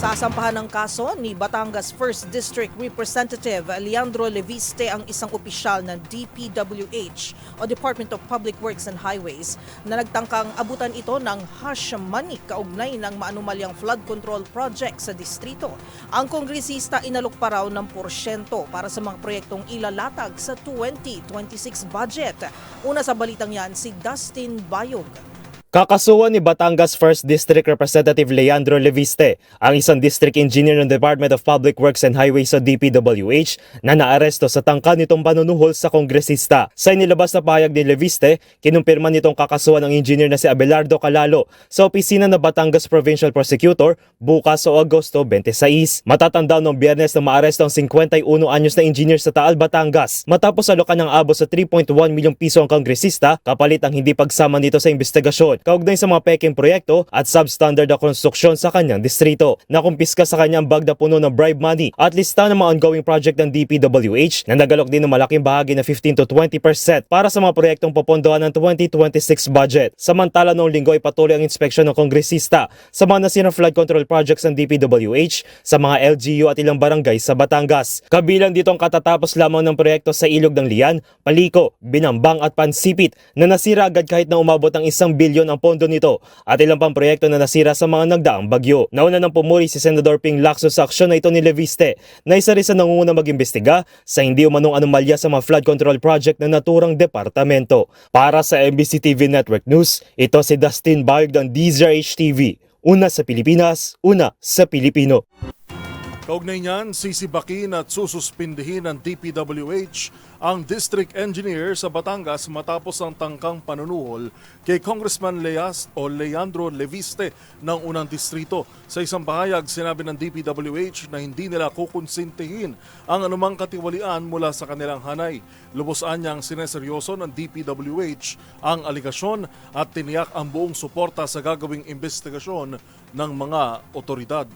Sasampahan ng kaso ni Batangas 1st District Representative Leandro Leviste ang isang opisyal ng DPWH o Department of Public Works and Highways na nagtangkang abutan ito ng hush money kaugnay ng maanumalyang flood control project sa distrito. Ang kongresista inalok pa raw ng porsyento para sa mga proyektong ilalatag sa 2026 budget. Una sa balitang yan, si Dustin Bayog. Kakasuhan ni Batangas 1st District Representative Leandro Leviste, ang isang district engineer ng Department of Public Works and Highways sa DPWH na naaresto sa tangka nitong panunuhol sa kongresista. Sa inilabas na pahayag ni Leviste, kinumpirma nitong kakasuhan ng engineer na si Abelardo Calalo sa opisina ng Batangas Provincial Prosecutor bukas o Agosto 26. Matatanda noong Biyernes na maaresto ang 51 anyos na engineer sa Taal, Batangas matapos alokan ng abo sa 3.1 milyong piso ang kongresista kapalit ang hindi pagsama nito sa investigasyon kaugnay sa mga peking proyekto at substandard na konstruksyon sa kanyang distrito. Nakumpiska sa kanyang bag na puno ng bribe money at lista ng mga ongoing project ng DPWH na nagalok din ng malaking bahagi na 15 to 20% para sa mga proyektong popondohan ng 2026 budget. Samantala noong linggo ay patuloy ang inspeksyon ng kongresista sa mga nasirang flood control projects ng DPWH sa mga LGU at ilang barangay sa Batangas. Kabilang dito ang katatapos lamang ng proyekto sa Ilog ng Lian, Paliko, Binambang at Pansipit na nasira agad kahit na umabot ang 1 bilyon ang pondo nito at ilang pang proyekto na nasira sa mga nagdaang bagyo. Nauna nang pumuri si Senador Ping Lacson sa aksyon na ito ni Leviste na isa rin sa nangunguna mag-imbestiga sa hindi umanong anomalya sa mga flood control project ng naturang departamento. Para sa MBC TV Network News, ito si Dustin Bayog ng DZRH TV. Una sa Pilipinas, una sa Pilipino. Kaugnay niyan, sisibakin at sususpindihin ng DPWH ang district engineer sa Batangas matapos ang tangkang panunuhol kay Congressman Leandro Leviste ng unang distrito. Sa isang pahayag, sinabi ng DPWH na hindi nila kukonsintihin ang anumang katiwalian mula sa kanilang hanay. Lubusan niyang sineseryoso ng DPWH ang aligasyon at tiniyak ang buong suporta sa gagawing investigasyon ng mga otoridad.